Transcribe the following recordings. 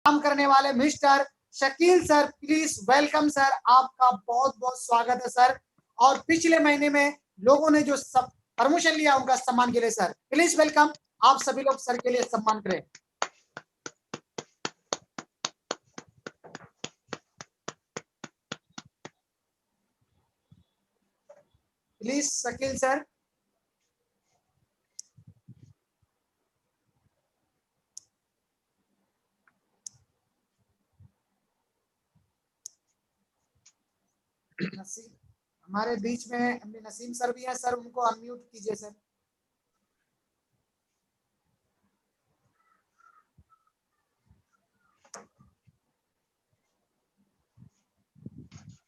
काम करने वाले mister Shakeel sir, please welcome sir, आपका बहुत बहुत स्वागत है सर। और पिछले महीने में लोगों ने जो सब प्रमोशन लिया उनका सम्मान के लिए सर, प्लीज वेलकम, आप सभी लोग सर के लिए सम्मान करें। Please Shakeel sir. हमारे बीच में नसीम सर भी हैं सर, उनको अनम्यूट कीजिए सर।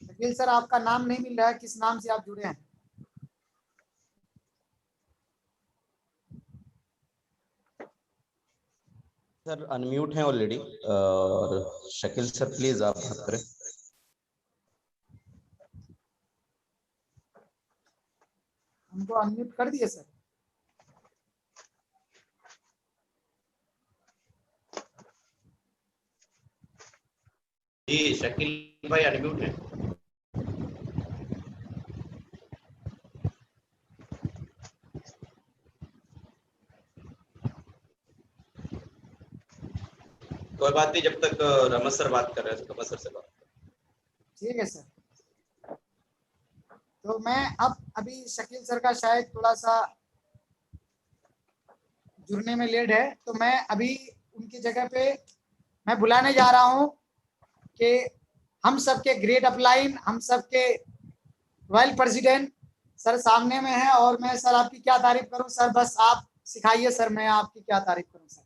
शकील सर, आपका नाम नहीं मिल रहा है, किस नाम से आप जुड़े हैं? सर अनम्यूट हैं ऑलरेडी। और शकील सर प्लीज आप बात करें। उनको अनम्यूट कर दिए सर। जी शकील भाई अनम्यूट है। कोई बात नहीं, जब तक रमत सर बात कर रहे हैं तो रमत सर से बात। ठीक है सर। तो मैं अभी शकील सर का शायद थोड़ा सा जुड़ने में लेट है, तो मैं अभी उनकी जगह पे मैं बुलाने जा रहा हूं कि हम सबके ग्रेट अपलाइन, हम सबके रॉयल प्रेसिडेंट सर सामने में है। और मैं सर आपकी क्या तारीफ करूं सर, बस आप सिखाइए सर, मैं आपकी क्या तारीफ करूं सर।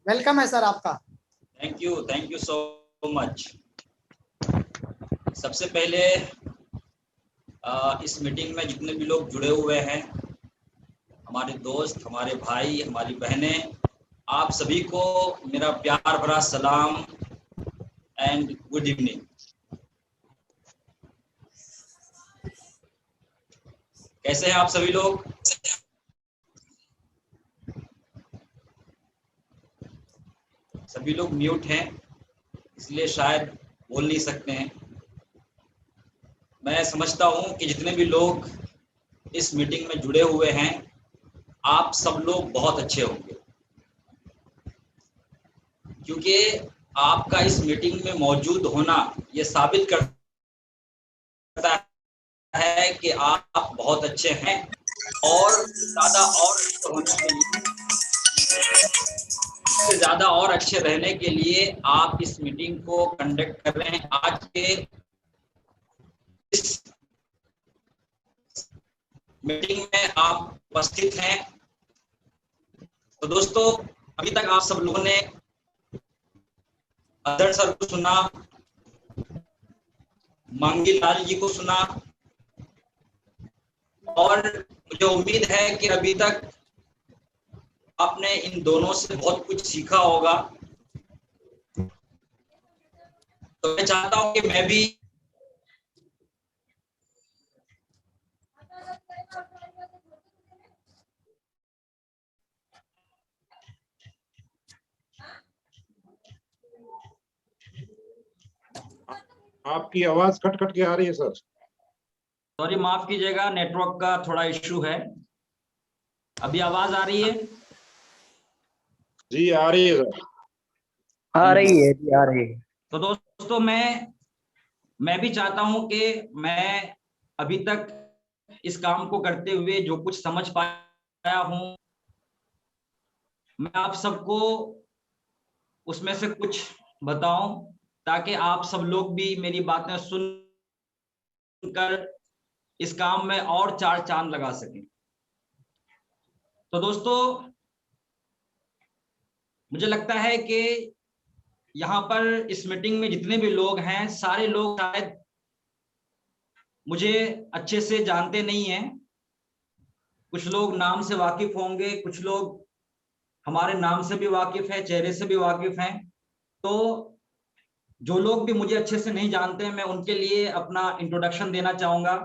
वेलकम है सर आपका। Thank you so much. सबसे पहले इस मीटिंग में जितने भी लोग जुड़े हुए हैं, हमारे दोस्त, हमारे भाई, हमारी बहनें, आप सभी को मेरा प्यार भरा सलाम एंड गुड इवनिंग। कैसे हैं आप सभी लोग? सभी लोग म्यूट हैं, इसलिए शायद बोल नहीं सकते हैं। मैं समझता हूं कि जितने भी लोग इस मीटिंग में जुड़े हुए हैं, आप सब लोग बहुत अच्छे होंगे, क्योंकि आपका इस मीटिंग में मौजूद होना ये साबित करता है कि आप बहुत अच्छे हैं। और ज़्यादा और अच्छे होने के लिए, इससे ज़्यादा और अच्छे रहने के लिए आप इस मीटिंग को कंडक्ट कर रहे हैं। आज के इस मीटिंग में आप उपस्थित हैं। तो दोस्तों, अभी तक आप सब लोगों ने अदर सर को सुना, मांगी लाल जी को सुना, और मुझे उम्मीद है कि अभी तक आपने इन दोनों से बहुत कुछ सीखा होगा। तो मैं चाहता हूं कि मैं भी आपकी आवाज कट कट के आ रही है सर। सॉरी, माफ कीजिएगा, नेटवर्क का थोड़ा इश्यू है। अभी आवाज आ रही है? जी आ रही है सर। आ रही है जी, आ रही है। तो दोस्तों, मैं भी चाहता हूं कि मैं अभी तक इस काम को करते हुए जो कुछ समझ पाया हूं, मैं आप सबको उसमें से कुछ बताऊं, ताकि आप सब लोग भी मेरी बातें सुनकर इस काम में और चार चांद लगा सकें। तो दोस्तों, मुझे लगता है कि यहाँ पर इस मीटिंग में जितने भी लोग हैं, सारे लोग शायद मुझे अच्छे से जानते नहीं हैं। कुछ लोग नाम से वाकिफ होंगे, कुछ लोग हमारे नाम से भी वाकिफ है, चेहरे से भी वाकिफ हैं। तो जो लोग भी मुझे अच्छे से नहीं जानते हैं, मैं उनके लिए अपना इंट्रोडक्शन देना चाहूंगा।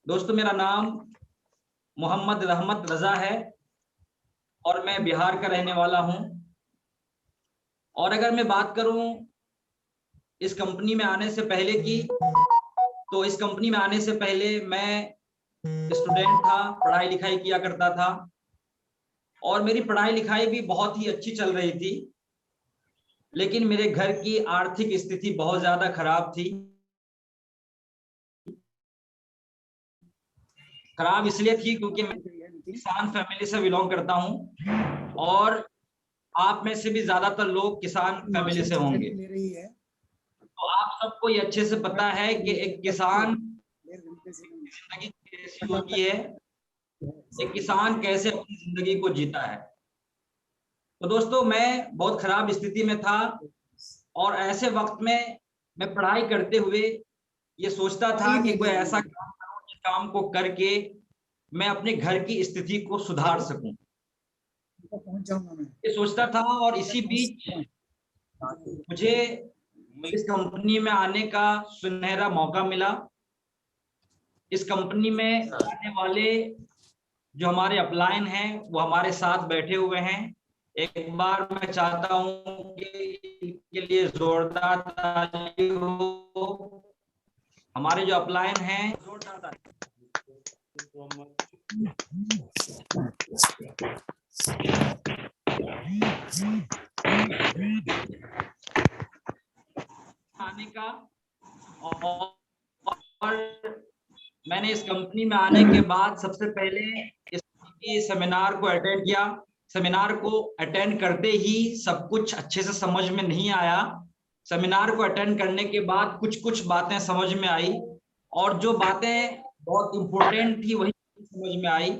दोस्तों, मेरा नाम मोहम्मद रहमत रजा है और मैं बिहार का रहने वाला हूं। और अगर मैं बात करूं इस कंपनी में आने से पहले की, तो इस कंपनी में आने से पहले मैं स्टूडेंट था, पढ़ाई लिखाई किया करता था और मेरी पढ़ाई लिखाई भी बहुत ही अच्छी चल रही थी, लेकिन मेरे घर की आर्थिक स्थिति बहुत ज्यादा खराब थी। खराब इसलिए थी क्योंकि मैं किसान फैमिली से बिलोंग करता हूं और आप में से भी ज्यादातर लोग किसान फैमिली से होंगे। तो आप सबको ये अच्छे से पता है कि एक किसान की जिंदगी कैसी होती है, एक किसान कैसे अपनी जिंदगी को जीता है। तो दोस्तों मैं बहुत खराब स्थिति में था और ऐसे वक्त में मैं पढ़ाई करते हुए ये सोचता था कि कोई ऐसा काम करूं जिस काम को करके मैं अपने घर की स्थिति को सुधार सकूं। ये सोचता था और इसी बीच मुझे इस कंपनी में आने का सुनहरा मौका मिला। इस कंपनी में आने वाले जो हमारे अपलाइन हैं वो हमारे साथ बैठे हुए हैं। एक बार मैं चाहता हूं कि इनके लिए जोरदार ताली हो। हमारे जो अपलाइन हैं, जोरदार ताली। आने का और मैंने इस कंपनी में आने के बाद सबसे पहले इस सेमिनार को अटेंड किया। सेमिनार को अटेंड करते ही सब कुछ अच्छे से समझ में नहीं आया। सेमिनार को अटेंड करने के बाद कुछ कुछ बातें समझ में आई और जो बातें बहुत इंपॉर्टेंट थी वही समझ में आई,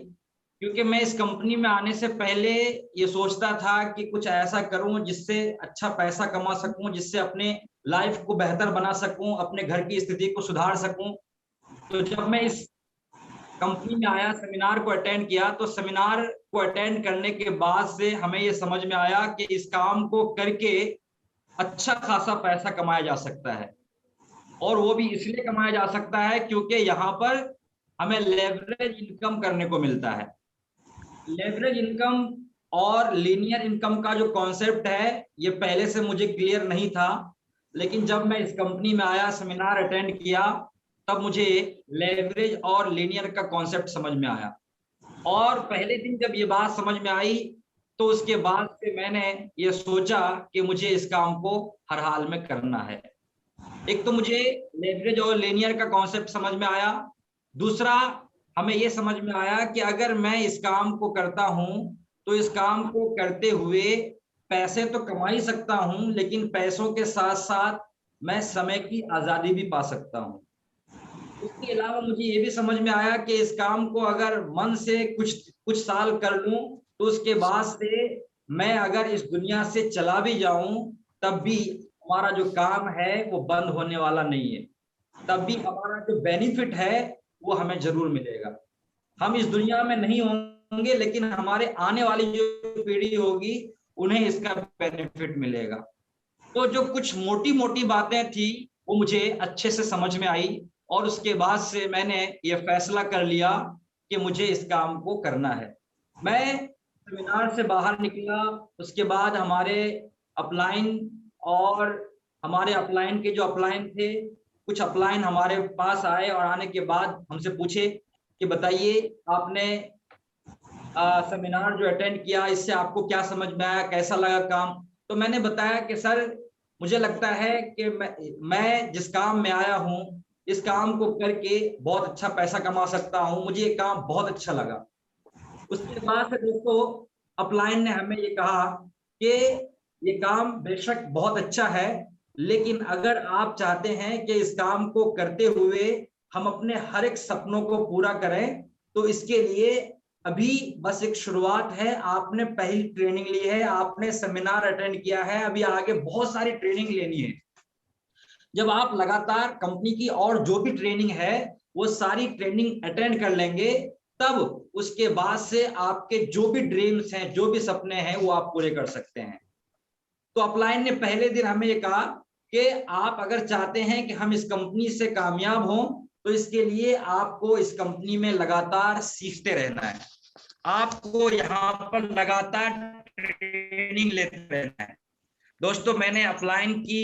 क्योंकि मैं इस कंपनी में आने से पहले ये सोचता था कि कुछ ऐसा करूं जिससे अच्छा पैसा कमा सकूं, जिससे अपने लाइफ को बेहतर बना सकूं, अपने घर की स्थिति को सुधार सकूं। तो जब मैं इस कंपनी में आया, सेमिनार को अटेंड किया, तो सेमिनार को अटेंड करने के बाद से हमें ये समझ में आया कि इस काम को करके अच्छा खासा पैसा कमाया जा सकता है और वो भी इसलिए कमाया जा सकता है क्योंकि यहाँ पर हमें लेवरेज इनकम करने को मिलता है। लेवरेज इनकम और लीनियर इनकम का जो कॉन्सेप्ट है ये पहले से मुझे क्लियर नहीं था, लेकिन जब मैं इस कंपनी में आया, सेमिनार अटेंड किया, तब मुझे लेवरेज और लीनियर का कॉन्सेप्ट समझ में आया। और पहले दिन जब ये बात समझ में आई तो उसके बाद से मैंने ये सोचा कि मुझे इस काम को हर हाल में करना है। एक तो मुझे लेवरेज और लीनियर का कॉन्सेप्ट समझ में आया, दूसरा हमें ये समझ में आया कि अगर मैं इस काम को करता हूं तो इस काम को करते हुए पैसे तो कमा ही सकता हूं, लेकिन पैसों के साथ साथ मैं समय की आजादी भी पा सकता हूं। उसके अलावा मुझे ये भी समझ में आया कि इस काम को अगर मन से कुछ साल कर लूं तो उसके बाद से मैं अगर इस दुनिया से चला भी जाऊं तब भी हमारा जो काम है वो बंद होने वाला नहीं है, तब भी हमारा जो बेनिफिट है वो हमें जरूर मिलेगा। हम इस दुनिया में नहीं होंगे लेकिन हमारे आने वाली जो पीढ़ी होगी उन्हें इसका बेनिफिट मिलेगा। तो जो कुछ मोटी मोटी बातें थी वो मुझे अच्छे से समझ में आई और उसके बाद से मैंने ये फैसला कर लिया कि मुझे इस काम को करना है। मैं सेमिनार से बाहर निकला, उसके बाद हमारे अपलाइन और हमारे अपलाइन के जो अपलाइन थे, कुछ अपलाइन हमारे पास आए और आने के बाद हमसे पूछे कि बताइए आपने सेमिनार जो अटेंड किया इससे आपको क्या समझ में आया, कैसा लगा काम। तो मैंने बताया कि सर मुझे लगता है कि मैं जिस काम में आया हूँ इस काम को करके बहुत अच्छा पैसा कमा सकता हूँ, मुझे ये काम बहुत अच्छा लगा। उसके बाद से दोस्तों अपलाइन ने हमें ये कहा कि ये काम बेशक बहुत अच्छा है, लेकिन अगर आप चाहते हैं कि इस काम को करते हुए हम अपने हर एक सपनों को पूरा करें तो इसके लिए अभी बस एक शुरुआत है। आपने पहली ट्रेनिंग ली है, आपने सेमिनार अटेंड किया है, अभी आगे बहुत सारी ट्रेनिंग लेनी है। जब आप लगातार कंपनी की और जो भी ट्रेनिंग है वो सारी ट्रेनिंग अटेंड कर लेंगे तब उसके बाद से आपके जो भी ड्रीम्स हैं, जो भी सपने हैं वो आप पूरे कर सकते हैं। तो अपलाइन ने पहले दिन हमें ये कहा कि आप अगर चाहते हैं कि हम इस कंपनी से कामयाब हों तो इसके लिए आपको इस कंपनी में लगातार सीखते रहना है, आपको यहाँ पर लगातार ट्रेनिंग लेते रहना है। दोस्तों मैंने अपलाइन की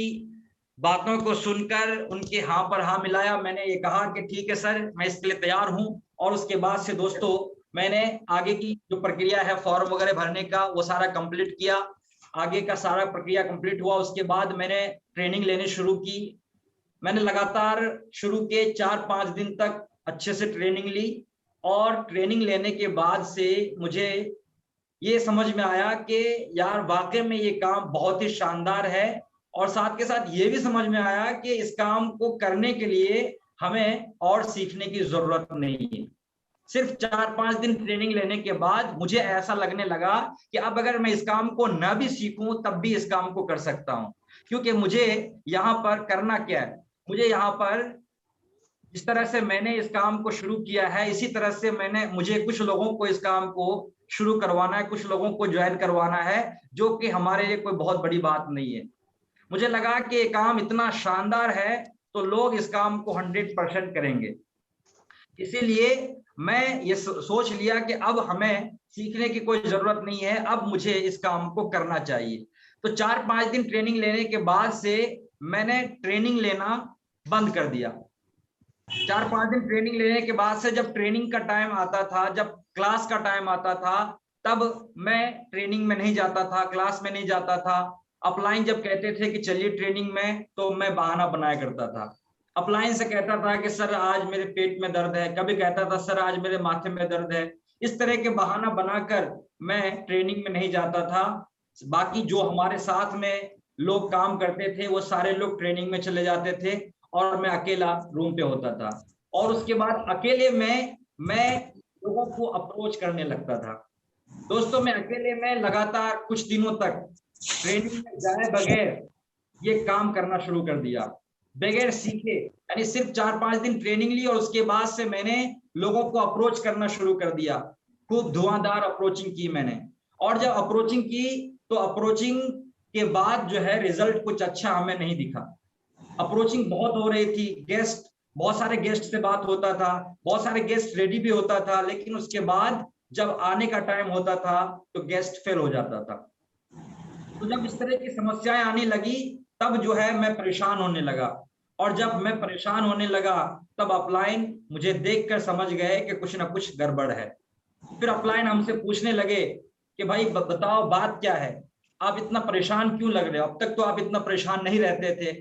बातों को सुनकर उनके हाँ पर हाँ मिलाया। मैंने ये कहा कि ठीक है सर, मैं इसके लिए तैयार हूं। और उसके बाद से दोस्तों मैंने आगे की जो प्रक्रिया है फॉर्म वगैरह भरने का वो सारा कंप्लीट किया। आगे का सारा प्रक्रिया कंप्लीट हुआ, उसके बाद मैंने ट्रेनिंग लेनी शुरू की। मैंने लगातार शुरू के 4-5 दिन तक अच्छे से ट्रेनिंग ली। और ट्रेनिंग लेने के बाद से मुझे ये समझ में आया कि यार वाकई में ये काम बहुत ही शानदार है। और साथ के साथ ये भी समझ में आया कि इस काम को करने के लिए हमें और सीखने की जरूरत नहीं है। सिर्फ 4-5 दिन ट्रेनिंग लेने के बाद मुझे ऐसा लगने लगा कि अब अगर मैं इस काम को ना भी सीखूं तब भी इस काम को कर सकता हूं। क्योंकि मुझे यहाँ पर करना क्या है, मुझे यहाँ पर जिस तरह से मैंने इस काम को शुरू किया है इसी तरह से मुझे कुछ लोगों को इस काम को शुरू करवाना है, कुछ लोगों को ज्वाइन करवाना है, जो कि हमारे लिए कोई बहुत बड़ी बात नहीं है। मुझे लगा कि ये काम इतना शानदार है तो लोग इस काम को 100% करेंगे। इसीलिए मैं ये सोच लिया कि अब हमें सीखने की कोई जरूरत नहीं है, अब मुझे इस काम को करना चाहिए। तो 4-5 दिन ट्रेनिंग लेने के बाद से मैंने ट्रेनिंग लेना बंद कर दिया। 4-5 दिन ट्रेनिंग लेने के बाद से जब ट्रेनिंग का टाइम आता था, जब क्लास का टाइम आता था, तब मैं ट्रेनिंग में नहीं जाता था, क्लास में नहीं जाता था। अपलाइन जब कहते थे कि चलिए ट्रेनिंग में, तो मैं बहाना बनाया करता था। अपलाइन से कहता था कि सर आज मेरे पेट में दर्द है, कभी कहता था सर आज मेरे माथे में दर्द है। इस तरह के बहाना बनाकर मैं ट्रेनिंग में नहीं जाता था। बाकी जो हमारे साथ में लोग काम करते थे वो सारे लोग ट्रेनिंग में चले जाते थे और मैं अकेला रूम पे होता था। और उसके बाद अकेले मैं लोगों को अप्रोच करने लगता था। दोस्तों मैं अकेले में लगातार कुछ दिनों तक ट्रेनिंग में जाए बगैर ये काम करना शुरू कर दिया, बगैर सीखे। यानी सिर्फ 4-5 दिन ट्रेनिंग ली और उसके बाद से मैंने लोगों को अप्रोच करना शुरू कर दिया। खूब धुआंधार अप्रोचिंग की मैंने। और जब अप्रोचिंग की तो अप्रोचिंग के बाद जो है रिजल्ट कुछ अच्छा हमें नहीं दिखा। अप्रोचिंग बहुत हो रही थी, गेस्ट, बहुत सारे गेस्ट से बात होता था, बहुत सारे गेस्ट रेडी भी होता था, लेकिन उसके बाद जब आने का टाइम होता था तो गेस्ट फेल हो जाता था। तो जब इस तरह की समस्याएं आने लगी तब जो है मैं परेशान होने लगा। और जब मैं परेशान होने लगा तब अपलाइन मुझे देखकर समझ गए कि कुछ ना कुछ गड़बड़ है। फिर अपलाइन हमसे पूछने लगे कि भाई बताओ बात क्या है, आप इतना परेशान क्यों लग रहे हो, अब तक तो आप इतना परेशान नहीं रहते थे।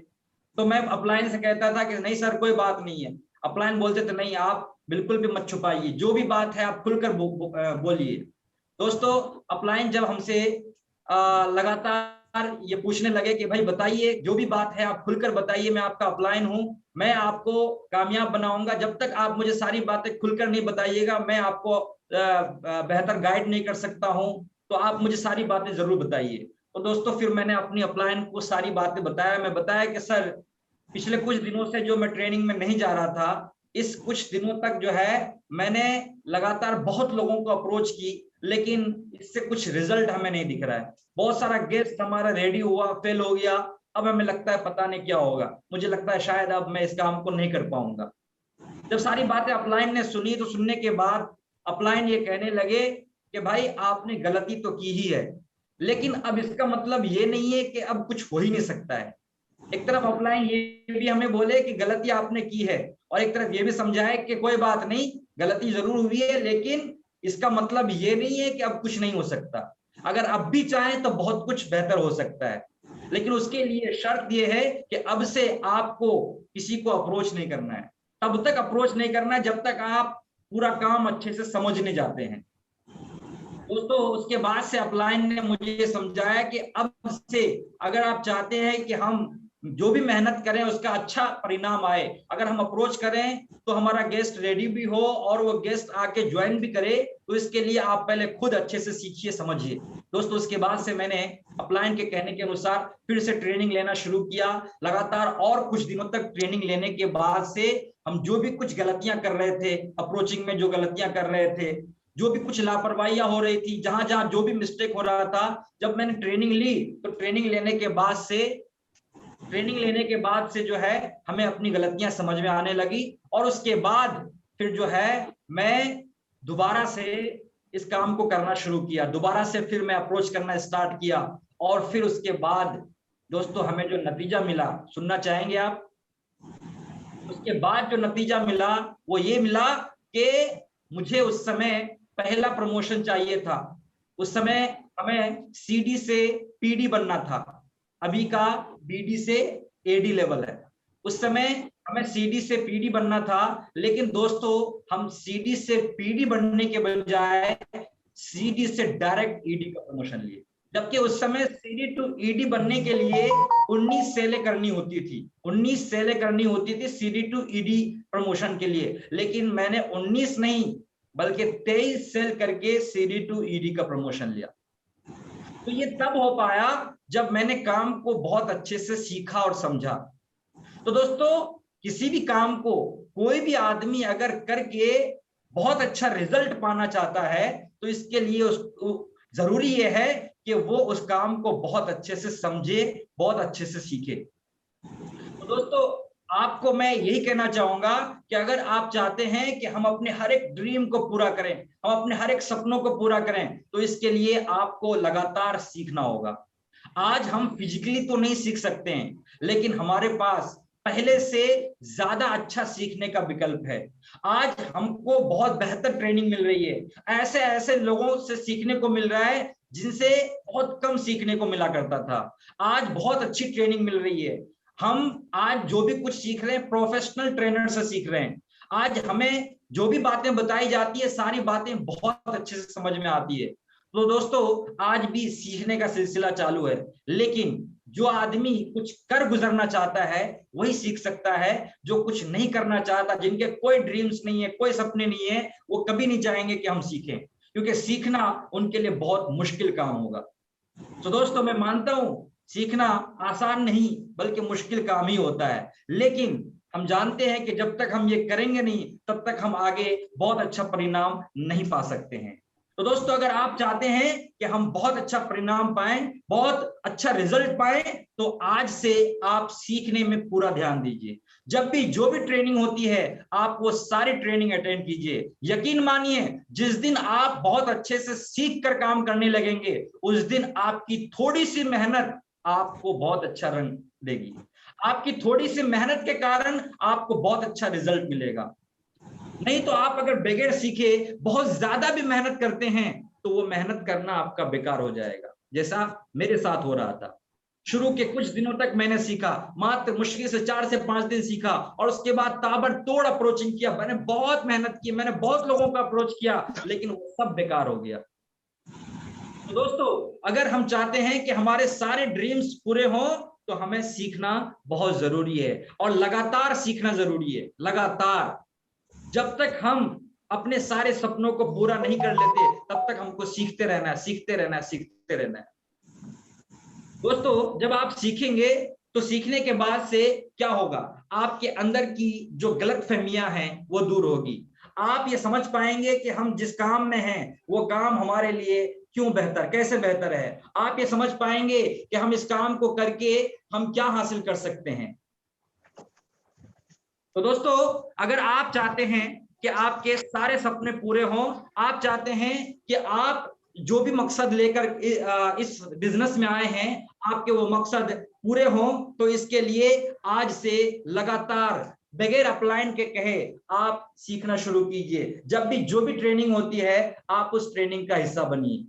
तो मैं अपलाइन से कहता था कि नहीं सर कोई बात नहीं है। अपलाइन बोलते थे नहीं आप बिल्कुल भी मत छुपाइए, जो भी बात है आप खुलकर बोलिए। दोस्तों अपलाइन जब हमसे लगातार ये पूछने लगे कि भाई बताइए, जो भी बात है आप खुलकर बताइए, मैं आपका अपलाइन हूं, मैं आपको कामयाब बनाऊंगा। जब तक आप मुझे सारी बातें खुलकर नहीं बताइएगा मैं आपको बेहतर गाइड नहीं कर सकता हूं, तो आप मुझे सारी बातें जरूर बताइए। तो दोस्तों फिर मैंने अपनी अपलाइन को सारी बातें बताया। मैं बताया कि सर पिछले कुछ दिनों से जो मैं ट्रेनिंग में नहीं जा रहा था, इस कुछ दिनों तक जो है मैंने लगातार बहुत लोगों को अप्रोच की, लेकिन इससे कुछ रिजल्ट हमें नहीं दिख रहा है। बहुत सारा गेस्ट हमारा रेडी हुआ, फेल हो गया। अब हमें लगता है पता नहीं क्या होगा, मुझे लगता है शायद अब मैं इस काम को नहीं कर पाऊंगा। जब सारी बातें अपलाइन ने सुनी तो सुनने के बाद अपलाइन ये कहने लगे कि भाई आपने गलती तो की ही है, लेकिन अब इसका मतलब ये नहीं है कि अब कुछ हो ही नहीं सकता है। एक तरफ अपलाइन ये भी हमें बोले कि गलती आपने की है, और एक तरफ ये भी समझाए कि कोई बात नहीं, गलती जरूर हुई है, लेकिन इसका मतलब ये नहीं है कि अब कुछ नहीं हो सकता। अगर अब भी चाहें तो बहुत कुछ बेहतर हो सकता है, लेकिन उसके लिए शर्त यह है कि अब से आपको किसी को अप्रोच नहीं करना है। तब तक अप्रोच नहीं करना है जब तक आप पूरा काम अच्छे से समझने जाते हैं। दोस्तों उसके बाद से अपलाइन ने मुझे समझाया कि अब से अगर आप चाहते हैं कि हम जो भी मेहनत करें उसका अच्छा परिणाम आए, अगर हम अप्रोच करें तो हमारा गेस्ट रेडी भी हो और वो गेस्ट आके ज्वाइन भी करे, तो इसके लिए आप पहले खुद अच्छे से सीखिए, समझिए। दोस्तों उसके बाद से मैंने अपलाइन के कहने के अनुसार फिर से ट्रेनिंग लेना शुरू किया लगातार। और कुछ दिनों तक ट्रेनिंग लेने के बाद से हम जो भी कुछ गलतियां कर रहे थे, अप्रोचिंग में जो गलतियां कर रहे थे, जो भी कुछ लापरवाहियां हो रही थी, जहां जहां जो भी मिस्टेक हो रहा था, जब मैंने ट्रेनिंग ली तो ट्रेनिंग लेने के बाद से जो है हमें अपनी गलतियां समझ में आने लगी। और उसके बाद फिर जो है मैं दोबारा से इस काम को करना शुरू किया, दोबारा से फिर मैं अप्रोच करना स्टार्ट किया। और फिर उसके बाद दोस्तों हमें जो नतीजा मिला सुनना चाहेंगे आप? उसके बाद जो नतीजा मिला वो ये मिला कि मुझे उस समय पहला प्रमोशन चाहिए था। उस समय हमें सीडी से पीडी बनना था, अभी का बीडी से एडी लेवल है। उस समय हमें सीडी से पीडी बनना था, लेकिन दोस्तों हम सीडी से पीडी बनने के बजाय सीडी से डायरेक्ट ईडी का प्रमोशन लिए, जबकि उस समय सीडी टू ईडी बनने के लिए 19 सेलें करनी होती थी, 19 सेलें करनी होती थी सीडी टू ईडी प्रमोशन के लिए, लेकिन मैंने 19 नहीं बल्कि 23 सेल करके सीडी टू ईडी का प्रमोशन लिया। तो ये तब हो पाया जब मैंने काम को बहुत अच्छे से सीखा और समझा। तो दोस्तों किसी भी काम को कोई भी आदमी अगर करके बहुत अच्छा रिजल्ट पाना चाहता है तो इसके लिए उसको जरूरी ये है कि वो उस काम को बहुत अच्छे से समझे, बहुत अच्छे से सीखे। तो दोस्तों आपको मैं यही कहना चाहूंगा कि अगर आप चाहते हैं कि हम अपने हर एक ड्रीम को पूरा करें, हम अपने हर एक सपनों को पूरा करें, तो इसके लिए आपको लगातार सीखना होगा। आज हम फिजिकली तो नहीं सीख सकते हैं, लेकिन हमारे पास पहले से ज्यादा अच्छा सीखने का विकल्प है। आज हमको बहुत बेहतर ट्रेनिंग मिल रही है, ऐसे ऐसे लोगों से सीखने को मिल रहा है जिनसे बहुत कम सीखने को मिला करता था। आज बहुत अच्छी ट्रेनिंग मिल रही है। हम आज जो भी कुछ सीख रहे हैं प्रोफेशनल ट्रेनर से सीख रहे हैं। आज हमें जो भी बातें बताई जाती है सारी बातें बहुत अच्छे से समझ में आती है। तो दोस्तों आज भी सीखने का सिलसिला चालू है, लेकिन जो आदमी कुछ कर गुजरना चाहता है वही सीख सकता है। जो कुछ नहीं करना चाहता, जिनके कोई ड्रीम्स नहीं है, कोई सपने नहीं है, वो कभी नहीं चाहेंगे कि हम सीखें, क्योंकि सीखना उनके लिए बहुत मुश्किल काम होगा। तो दोस्तों मैं मानता हूं सीखना आसान नहीं बल्कि मुश्किल काम ही होता है, लेकिन हम जानते हैं कि जब तक हम ये करेंगे नहीं तब तक हम आगे बहुत अच्छा परिणाम नहीं पा सकते हैं। तो दोस्तों अगर आप चाहते हैं कि हम बहुत अच्छा परिणाम पाएं, बहुत अच्छा रिजल्ट पाएं, तो आज से आप सीखने में पूरा ध्यान दीजिए। जब भी जो भी ट्रेनिंग होती है आप वो सारी ट्रेनिंग अटेंड कीजिए। यकीन मानिए जिस दिन आप बहुत अच्छे से सीख कर काम करने लगेंगे उस दिन आपकी थोड़ी सी मेहनत आपको बहुत अच्छा रंग देगी। आपकी थोड़ी सी मेहनत के कारण आपको बहुत अच्छा रिजल्ट मिलेगा। नहीं तो आप अगर बगैर सीखे बहुत ज्यादा भी मेहनत करते हैं तो वो मेहनत करना आपका बेकार हो जाएगा, जैसा मेरे साथ हो रहा था। शुरू के कुछ दिनों तक मैंने सीखा, मात्र मुश्किल से 4 से 5 दिन सीखा, और उसके बाद ताबड़तोड़ अप्रोचिंग किया। मैंने बहुत मेहनत की, मैंने बहुत लोगों का अप्रोच किया, लेकिन वो सब बेकार हो गया। तो दोस्तों अगर हम चाहते हैं कि हमारे सारे ड्रीम्स पूरे हों तो हमें सीखना बहुत जरूरी है, और लगातार सीखना जरूरी है। लगातार जब तक हम अपने सारे सपनों को पूरा नहीं कर लेते तब तक हमको सीखते रहना है, सीखते रहना है, सीखते रहना है। दोस्तों जब आप सीखेंगे तो सीखने के बाद से क्या होगा, आपके अंदर की जो गलतफहमियां हैं वो दूर होगी। आप ये समझ पाएंगे कि हम जिस काम में हैं वो काम हमारे लिए क्यों बेहतर, कैसे बेहतर है। आप ये समझ पाएंगे कि हम इस काम को करके हम क्या हासिल कर सकते हैं। तो दोस्तों अगर आप चाहते हैं कि आपके सारे सपने पूरे हों, आप चाहते हैं कि आप जो भी मकसद लेकर इस बिजनेस में आए हैं आपके वो मकसद पूरे हों, तो इसके लिए आज से लगातार बगैर अपलाइन के कहे आप सीखना शुरू कीजिए। जब भी जो भी ट्रेनिंग होती है आप उस ट्रेनिंग का हिस्सा बनिए।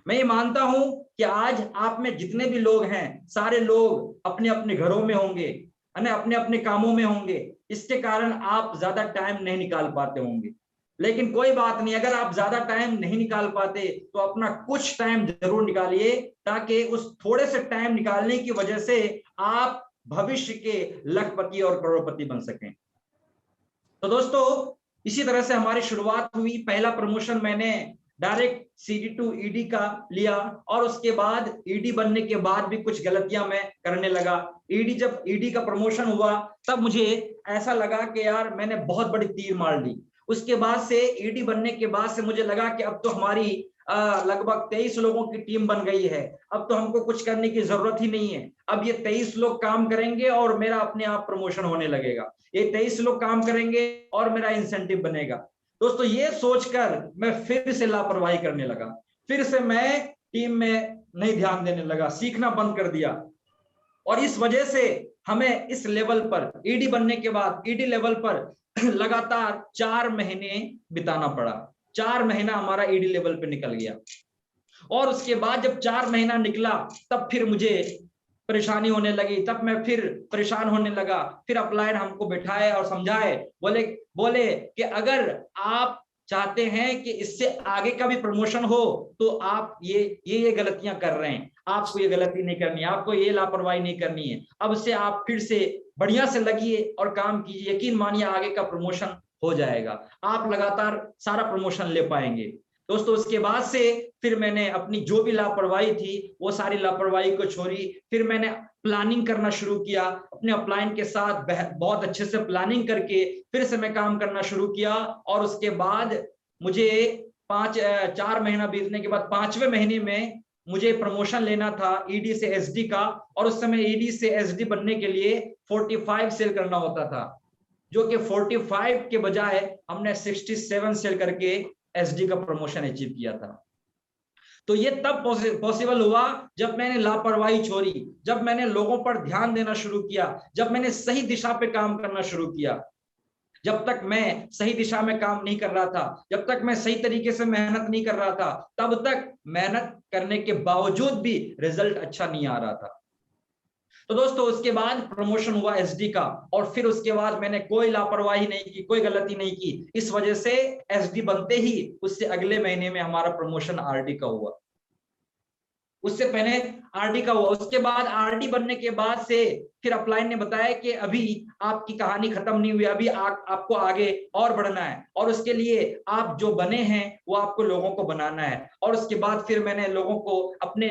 मैं ये मानता हूं कि आज आप में जितने भी लोग हैं सारे लोग अपने अपने घरों में होंगे, अपने अपने कामों में होंगे, इसके कारण आप ज्यादा टाइम नहीं निकाल पाते होंगे। लेकिन कोई बात नहीं, अगर आप ज्यादा टाइम नहीं निकाल पाते तो अपना कुछ टाइम जरूर निकालिए, ताकि उस थोड़े से टाइम निकालने की वजह से आप भविष्य के लखपति और करोड़पति बन सकें। तो दोस्तों इसी तरह से हमारी शुरुआत हुई। पहला प्रमोशन मैंने डायरेक्ट सीडी टू ईडी का लिया, और उसके बाद ईडी बनने के बाद भी कुछ गलतियां मैं करने लगा। जब ईडी का प्रमोशन हुआ तब मुझे ऐसा लगा कि यार मैंने बहुत बड़ी तीर मार ली। उसके बाद से ईडी बनने के बाद से मुझे लगा कि अब तो हमारी लगभग 23 लोगों की टीम बन गई है, अब तो हमको कुछ करने की जरूरत ही नहीं है। अब ये 23 लोग काम करेंगे और मेरा अपने आप प्रमोशन होने लगेगा। ये 23 लोग काम करेंगे और मेरा इंसेंटिव बनेगा। दोस्तों ये सोचकर मैं फिर से लापरवाही करने लगा, फिर से मैं टीम में नहीं ध्यान देने लगा, सीखना बंद कर दिया। और इस वजह से हमें इस लेवल पर ईडी बनने के बाद ईडी लेवल पर लगातार 4 महीने बिताना पड़ा। 4 महीना हमारा ईडी लेवल पे निकल गया और उसके बाद जब 4 महीना निकला तब फिर मुझे परेशानी होने लगी, तब मैं फिर परेशान होने लगा। फिर अपलाइन हमको बिठाए और समझाए, बोले कि अगर आप चाहते हैं कि इससे आगे का भी प्रमोशन हो तो आप ये गलतियां कर रहे हैं, आपको ये गलती नहीं करनी है, आपको ये लापरवाही नहीं करनी है। अब से आप फिर से बढ़िया से लगिए और काम कीजिए, यकीन मानिए आगे का प्रमोशन हो जाएगा, आप लगातार सारा प्रमोशन ले पाएंगे। दोस्तों उसके बाद से फिर मैंने अपनी जो भी लापरवाही थी वो सारी लापरवाही को छोड़ी। फिर मैंने प्लानिंग करना शुरू किया, अपने अपलाइन के साथ बहुत अच्छे से प्लानिंग करके फिर से मैं काम करना शुरू किया। और उसके बाद मुझे 4 महीना बीतने के बाद 5वें महीने में मुझे प्रमोशन लेना था ईडी से एसडी का, और उस समय ईडी से एसडी बनने के लिए 45 सेल करना होता था, जो कि 45 के बजाय हमने 67 सेल करके एसडी का प्रमोशन अचीव किया था। तो ये तब पॉसिबल हुआ जब मैंने लापरवाही छोड़ी, जब मैंने लोगों पर ध्यान देना शुरू किया, जब मैंने सही दिशा पे काम करना शुरू किया। जब तक मैं सही दिशा में काम नहीं कर रहा था, जब तक मैं सही तरीके से मेहनत नहीं कर रहा था, तब तक मेहनत करने के बावजूद भी रिजल्ट अच्छा नहीं आ रहा था। तो दोस्तों उसके बाद प्रमोशन हुआ एसडी का, और फिर उसके बाद मैंने कोई लापरवाही नहीं की, कोई गलती नहीं की। इस वजह से एसडी बनते ही उससे अगले महीने में हमारा प्रमोशन आरडी का हुआ, उससे पहले आरडी का हुआ। उसके बाद आरडी बनने के बाद से फिर अपलाइन ने बताया कि अभी आपकी कहानी खत्म नहीं हुई, अभी आपको आगे और बढ़ना है, और उसके लिए आप जो बने हैं वो आपको लोगों को बनाना है। और उसके बाद फिर मैंने लोगों को अपने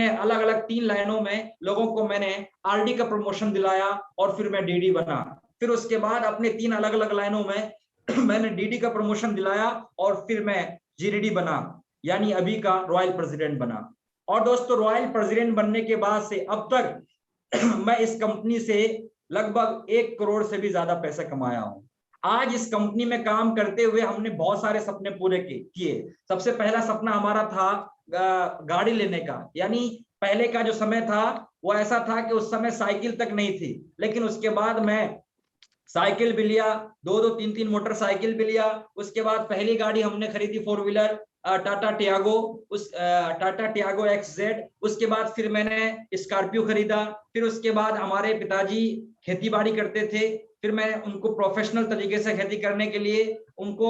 अलग अलग 3 लाइनों में लोगों को मैंने आरडी का प्रमोशन दिलाया, और फिर मैं डीडी बना। फिर उसके बाद अपने 3 अलग अलग लाइनों में मैंने डीडी का प्रमोशन दिलाया, और फिर मैं जीडीडी बना, यानी अभी का रॉयल प्रेसिडेंट बना। और दोस्तों रॉयल प्रेसिडेंट बनने के बाद से अब तक मैं इस कंपनी से लगभग 1 करोड़ से भी ज्यादा पैसा कमाया हूं। आज इस कंपनी में काम करते हुए हमने बहुत सारे सपने पूरे किए। सबसे पहला सपना हमारा था गाड़ी लेने का, यानी पहले का जो समय था वो ऐसा था कि उस समय साइकिल तक नहीं थी, लेकिन उसके बाद मैं साइकिल भी लिया, 2-2, 3-3 मोटरसाइकिल भी लिया। उसके बाद पहली गाड़ी हमने खरीदी 4 wheeler Tata Tiago, Tata Tiago XZ। उसके बाद फिर मैंने स्कॉर्पियो खरीदा। फिर उसके बाद हमारे पिताजी खेती बाड़ी करते थे, फिर मैं उनको प्रोफेशनल तरीके से खेती करने के लिए उनको